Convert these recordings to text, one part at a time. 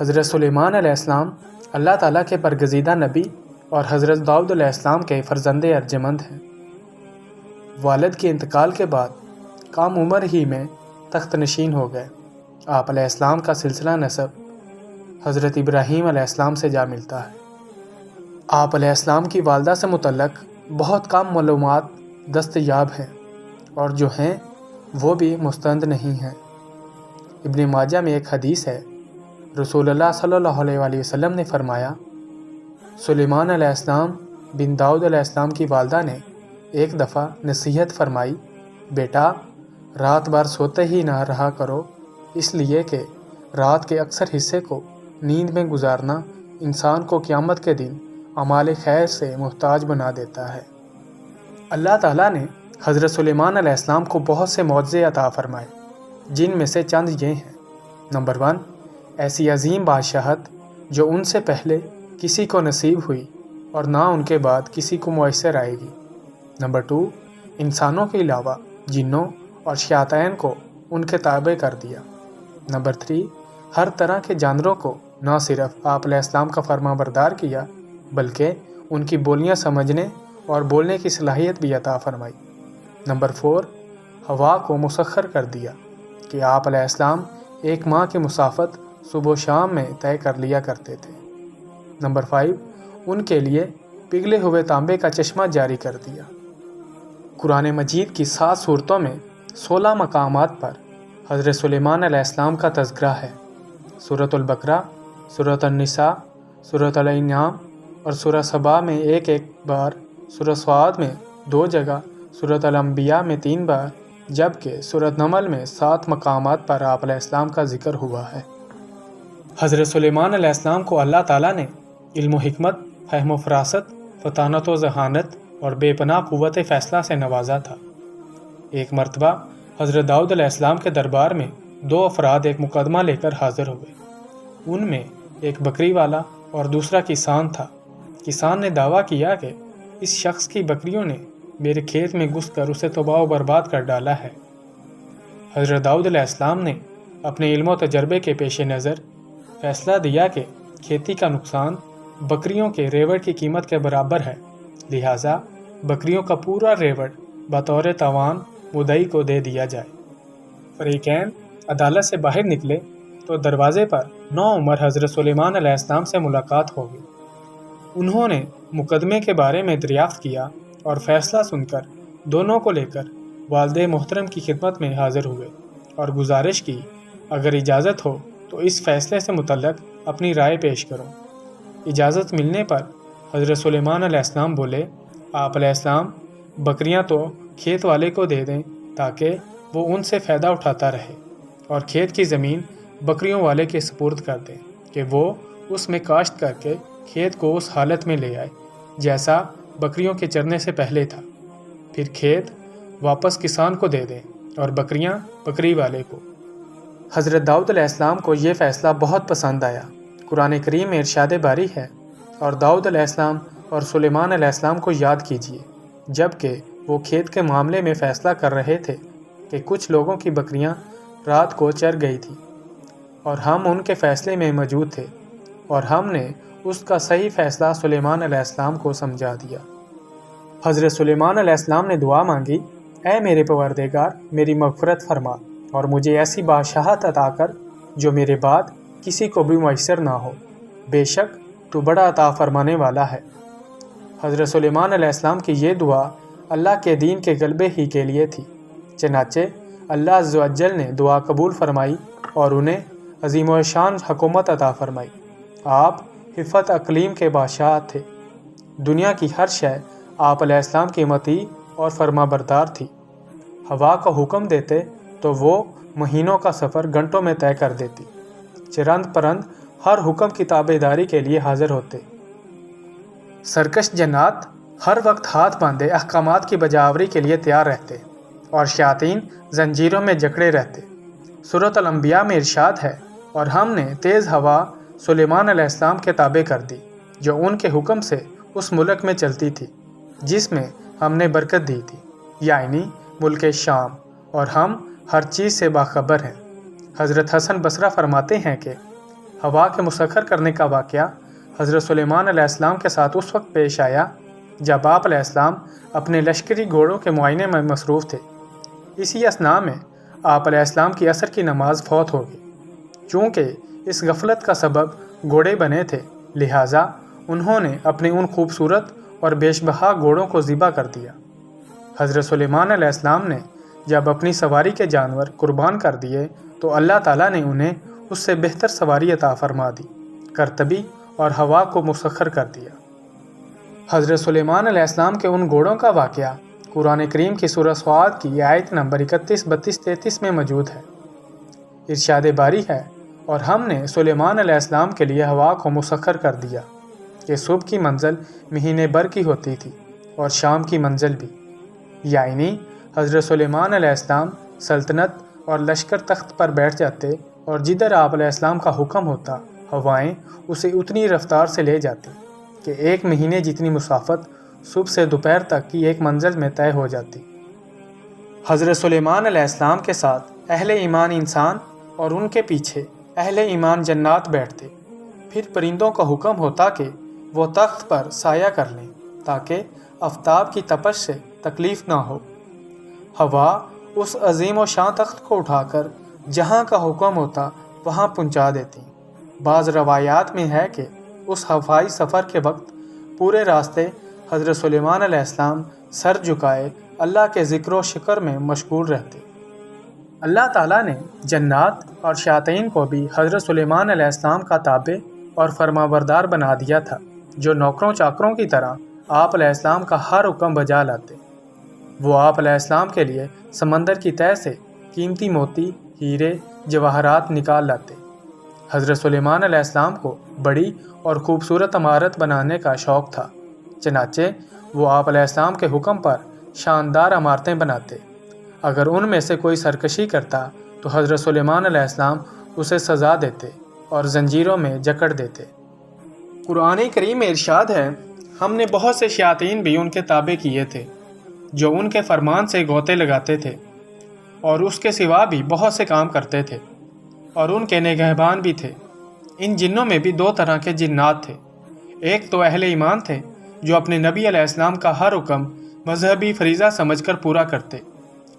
حضرت سلیمان علیہ السلام اللہ تعالیٰ کے برگزیدہ نبی اور حضرت داؤد علیہ السلام کے فرزند ارجمند ہیں۔ والد کے انتقال کے بعد کم عمر ہی میں تخت نشین ہو گئے۔ آپ علیہ السلام کا سلسلہ نسب حضرت ابراہیم علیہ السلام سے جا ملتا ہے۔ آپ علیہ السلام کی والدہ سے متعلق بہت کم معلومات دستیاب ہیں، اور جو ہیں وہ بھی مستند نہیں ہیں۔ ابن ماجہ میں ایک حدیث ہے، رسول اللہ صلی اللہ علیہ وآلہ وسلم نے فرمایا، سلیمان علیہ السلام بن داؤد علیہ السلام کی والدہ نے ایک دفعہ نصیحت فرمائی، بیٹا رات بھر سوتے ہی نہ رہا کرو، اس لیے کہ رات کے اکثر حصے کو نیند میں گزارنا انسان کو قیامت کے دن اعمال خیر سے محتاج بنا دیتا ہے۔ اللہ تعالیٰ نے حضرت سلیمان علیہ السلام کو بہت سے معجزے عطا فرمائے، جن میں سے چند یہ ہیں۔ نمبر 1، ایسی عظیم بادشاہت جو ان سے پہلے کسی کو نصیب ہوئی اور نہ ان کے بعد کسی کو میسر آئے گی۔ نمبر 2، انسانوں کے علاوہ جنوں اور شیاطین کو ان کے تابع کر دیا۔ نمبر 3، ہر طرح کے جانوروں کو نہ صرف آپ علیہ السلام کا فرما بردار کیا بلکہ ان کی بولیاں سمجھنے اور بولنے کی صلاحیت بھی عطا فرمائی۔ نمبر 4، ہوا کو مسخر کر دیا کہ آپ علیہ السلام ایک ماہ کی مسافت صبح و شام میں طے کر لیا کرتے تھے۔ نمبر 5، ان کے لیے پگھلے ہوئے تانبے کا چشمہ جاری کر دیا۔ قرآن مجید کی 7 سورتوں میں 16 مقامات پر حضرت سلیمان علیہ السلام کا تذکرہ ہے۔ سورۃ البقرہ، سورۃ النساء، سورۃ الانعام اور سورہ سبا میں ایک بار، سورہ صاد میں 2 جگہ، سورۃ الانبیاء میں 3 بار، جبکہ سورۃ نمل میں 7 مقامات پر آپ علیہ السلام کا ذکر ہوا ہے۔ حضرت سلیمان علیہ السلام کو اللہ تعالیٰ نے علم و حکمت، فہم و فراست، فطانت و ذہانت اور بے پناہ قوت فیصلہ سے نوازا تھا۔ ایک مرتبہ حضرت داؤد علیہ السلام کے دربار میں 2 افراد ایک مقدمہ لے کر حاضر ہوئے۔ ان میں ایک بکری والا اور دوسرا کسان تھا۔ کسان نے دعویٰ کیا کہ اس شخص کی بکریوں نے میرے کھیت میں گھس کر اسے تباہ و برباد کر ڈالا ہے۔ حضرت داؤد علیہ السلام نے اپنے علم و تجربے کے پیش نظر فیصلہ دیا کہ کھیتی کا نقصان بکریوں کے ریوڑ کی قیمت کے برابر ہے، لہٰذا بکریوں کا پورا ریوڑ بطور تاوان مدعی کو دے دیا جائے۔ فریقین عدالت سے باہر نکلے تو دروازے پر نوعمر حضرت سلیمان علیہ السلام سے ملاقات ہو گئی۔ انہوں نے مقدمے کے بارے میں دریافت کیا اور فیصلہ سن کر دونوں کو لے کر والد محترم کی خدمت میں حاضر ہوئے اور گزارش کی، اگر اجازت ہو تو اس فیصلے سے متعلق اپنی رائے پیش کروں۔ اجازت ملنے پر حضرت سلیمان علیہ السلام بولے، آپ علیہ السلام بکریاں تو کھیت والے کو دے دیں تاکہ وہ ان سے فائدہ اٹھاتا رہے، اور کھیت کی زمین بکریوں والے کے سپرد کر دیں کہ وہ اس میں کاشت کر کے کھیت کو اس حالت میں لے آئے جیسا بکریوں کے چرنے سے پہلے تھا، پھر کھیت واپس کسان کو دے دیں اور بکریاں بکری والے کو۔ حضرت داؤد علیہ السلام کو یہ فیصلہ بہت پسند آیا۔ قرآن کریم میں ارشاد باری ہے، اور داؤد علیہ السلام اور سلیمان علیہ السلام کو یاد کیجیے جب کہ وہ کھیت کے معاملے میں فیصلہ کر رہے تھے کہ کچھ لوگوں کی بکریاں رات کو چر گئی تھیں، اور ہم ان کے فیصلے میں موجود تھے، اور ہم نے اس کا صحیح فیصلہ سلیمان علیہ السلام کو سمجھا دیا۔ حضرت سلیمان علیہ السلام نے دعا مانگی، اے میرے پروردگار، میری مغفرت فرما اور مجھے ایسی بادشاہت عطا کر جو میرے بعد کسی کو بھی میسر نہ ہو، بے شک تو بڑا عطا فرمانے والا ہے۔ حضرت سلیمان علیہ السلام کی یہ دعا اللہ کے دین کے غلبے ہی کے لیے تھی، چنانچہ اللہ عز و جل نے دعا قبول فرمائی اور انہیں عظیم و شان حکومت عطا فرمائی۔ آپ حفت اقلیم کے بادشاہ تھے۔ دنیا کی ہر شے آپ علیہ السلام کی مطیع اور فرما بردار تھی۔ ہوا کا حکم دیتے تو وہ مہینوں کا سفر گھنٹوں میں طے کر دیتی۔ چرند پرند ہر حکم کی تابع داری کے لیے حاضر ہوتے۔ سرکش جنات ہر وقت ہاتھ باندھے احکامات کی بجاوری کے لیے تیار رہتے، اور شیاطین زنجیروں میں جکڑے رہتے۔ سورۃ الانبیاء میں ارشاد ہے، اور ہم نے تیز ہوا سلیمان علیہ السلام کے تابع کر دی جو ان کے حکم سے اس ملک میں چلتی تھی جس میں ہم نے برکت دی تھی، یعنی ملک شام، اور ہم ہر چیز سے باخبر ہیں۔ حضرت حسن بصری فرماتے ہیں کہ ہوا کے مسخر کرنے کا واقعہ حضرت سلیمان علیہ السلام کے ساتھ اس وقت پیش آیا جب آپ علیہ السلام اپنے لشکری گھوڑوں کے معائنے میں مصروف تھے۔ اسی اثناء میں آپ علیہ السلام کی عصر کی نماز فوت ہو گئی۔ چونکہ اس غفلت کا سبب گھوڑے بنے تھے، لہٰذا انہوں نے اپنے ان خوبصورت اور بیش بہا گھوڑوں کو ذبح کر دیا۔ حضرت سلیمان علیہ السلام نے جب اپنی سواری کے جانور قربان کر دیے تو اللہ تعالیٰ نے انہیں اس سے بہتر سواری عطا فرما دی، کرتبی اور ہوا کو مسخر کر دیا۔ حضرت سلیمان علیہ السلام کے ان گھوڑوں کا واقعہ قرآن کریم کی سورہ صاد کی آیت نمبر 31، 32، 33 میں موجود ہے۔ ارشاد باری ہے، اور ہم نے سلیمان علیہ السلام کے لیے ہوا کو مسخر کر دیا کہ صبح کی منزل مہینے بھر کی ہوتی تھی اور شام کی منزل بھی، یعنی حضرت سلیمان علیہ السلام سلطنت اور لشکر تخت پر بیٹھ جاتے اور جدھر آپ علیہ السلام کا حکم ہوتا ہوائیں اسے اتنی رفتار سے لے جاتی کہ ایک مہینے جتنی مسافت صبح سے دوپہر تک کی ایک منزل میں طے ہو جاتی۔ حضرت سلیمان علیہ السلام کے ساتھ اہل ایمان انسان اور ان کے پیچھے اہل ایمان جنات بیٹھتے، پھر پرندوں کا حکم ہوتا کہ وہ تخت پر سایہ کر لیں تاکہ آفتاب کی تپش سے تکلیف نہ ہو۔ ہوا اس عظیم و شان تخت کو اٹھا کر جہاں کا حکم ہوتا وہاں پہنچا دیتی۔ بعض روایات میں ہے کہ اس ہوائی سفر کے وقت پورے راستے حضرت سلیمان علیہ السلام سر جھکائے اللہ کے ذکر و شکر میں مشغول رہتے۔ اللہ تعالیٰ نے جنات اور شیاطین کو بھی حضرت سلیمان علیہ السلام کا تابع اور فرما بردار بنا دیا تھا، جو نوکروں چاکروں کی طرح آپ علیہ السلام کا ہر حکم بجا لاتے۔ وہ آپ علیہ السلام کے لیے سمندر کی تہہ سے قیمتی موتی، ہیرے، جواہرات نکال لاتے۔ حضرت سلیمان علیہ السلام کو بڑی اور خوبصورت عمارت بنانے کا شوق تھا، چنانچہ وہ آپ علیہ السلام کے حکم پر شاندار عمارتیں بناتے۔ اگر ان میں سے کوئی سرکشی کرتا تو حضرت سلیمان علیہ السلام اسے سزا دیتے اور زنجیروں میں جکڑ دیتے۔ قرآن کریم میں ارشاد ہے، ہم نے بہت سے شیاطین بھی ان کے تابع کیے تھے جو ان کے فرمان سے غوطے لگاتے تھے اور اس کے سوا بھی بہت سے کام کرتے تھے، اور ان کے نگہبان بھی تھے۔ ان جنوں میں بھی دو طرح کے جنات تھے، ایک تو اہل ایمان تھے جو اپنے نبی علیہ السلام کا ہر حکم مذہبی فریضہ سمجھ کر پورا کرتے،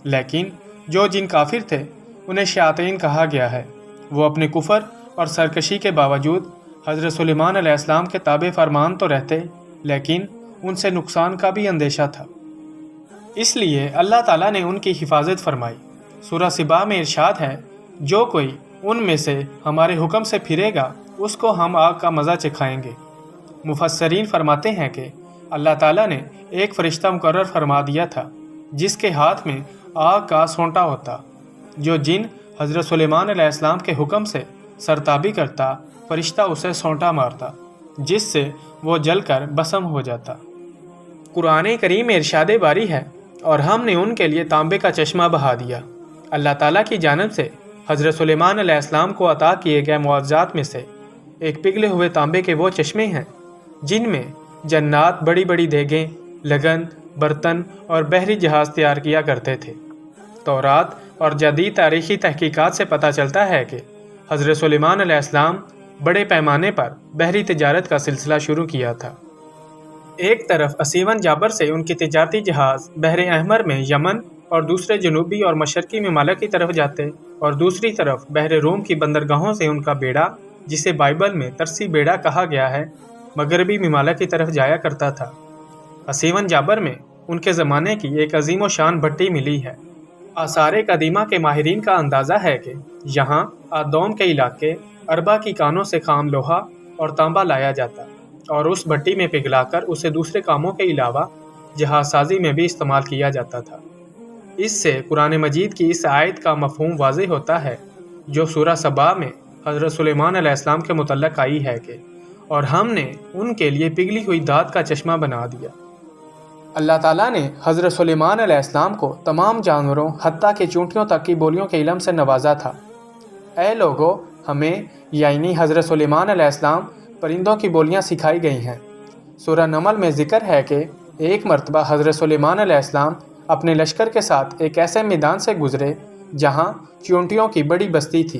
لیکن جو جن کافر تھے انہیں شیاطین کہا گیا ہے۔ وہ اپنے کفر اور سرکشی کے باوجود حضرت سلیمان علیہ السلام کے تابع فرمان تو رہتے، لیکن ان سے نقصان کا بھی اندیشہ تھا، اس لیے اللہ تعالیٰ نے ان کی حفاظت فرمائی۔ سورہ سبا میں ارشاد ہے، جو کوئی ان میں سے ہمارے حکم سے پھرے گا اس کو ہم آگ کا مزہ چکھائیں گے۔ مفسرین فرماتے ہیں کہ اللہ تعالیٰ نے ایک فرشتہ مقرر فرما دیا تھا جس کے ہاتھ میں آگ کا سونٹا ہوتا، جو جن حضرت سلیمان علیہ السلام کے حکم سے سرتابی کرتا، فرشتہ اسے سونٹا مارتا جس سے وہ جل کر بھسم ہو جاتا۔ قرآن کریم میں ارشاد باری ہے، اور ہم نے ان کے لیے تانبے کا چشمہ بہا دیا۔ اللہ تعالیٰ کی جانب سے حضرت سلیمان علیہ السلام کو عطا کیے گئے معجزات میں سے ایک پگھلے ہوئے تانبے کے وہ چشمے ہیں جن میں جنات بڑی بڑی دیگیں، لگن، برتن اور بحری جہاز تیار کیا کرتے تھے۔ تورات اور جدید تاریخی تحقیقات سے پتہ چلتا ہے کہ حضرت سلیمان علیہ السلام بڑے پیمانے پر بحری تجارت کا سلسلہ شروع کیا تھا۔ ایک طرف اسیون جابر سے ان کے تجارتی جہاز بحر احمر میں یمن اور دوسرے جنوبی اور مشرقی ممالک کی طرف جاتے، اور دوسری طرف بحر روم کی بندرگاہوں سے ان کا بیڑا، جسے بائبل میں ترسی بیڑا کہا گیا ہے، مغربی ممالک کی طرف جایا کرتا تھا۔ اسیون جابر میں ان کے زمانے کی ایک عظیم و شان بھٹی ملی ہے۔ آثار قدیمہ کے ماہرین کا اندازہ ہے کہ یہاں آدوم کے علاقے اربا کی کانوں سے خام لوہا اور تانبا لایا جاتا اور اس بھٹی میں پگھلا کر اسے دوسرے کاموں کے علاوہ جہاز سازی میں بھی استعمال کیا جاتا تھا۔ اس سے قرآن مجید کی اس آیت کا مفہوم واضح ہوتا ہے جو سورہ سبا میں حضرت سلیمان علیہ السلام کے متعلق آئی ہے کہ اور ہم نے ان کے لیے پگھلی ہوئی دھات کا چشمہ بنا دیا۔ اللہ تعالیٰ نے حضرت سلیمان علیہ السلام کو تمام جانوروں حتیٰ کہ چونٹیوں تک کی بولیوں کے علم سے نوازا تھا۔ اے لوگو، ہمیں یعنی حضرت سلیمان علیہ السلام پرندوں کی بولیاں سکھائی گئی ہیں۔ سورہ نمل میں ذکر ہے کہ ایک مرتبہ حضرت سلیمان علیہ السلام اپنے لشکر کے ساتھ ایک ایسے میدان سے گزرے جہاں چونٹیوں کی بڑی بستی تھی۔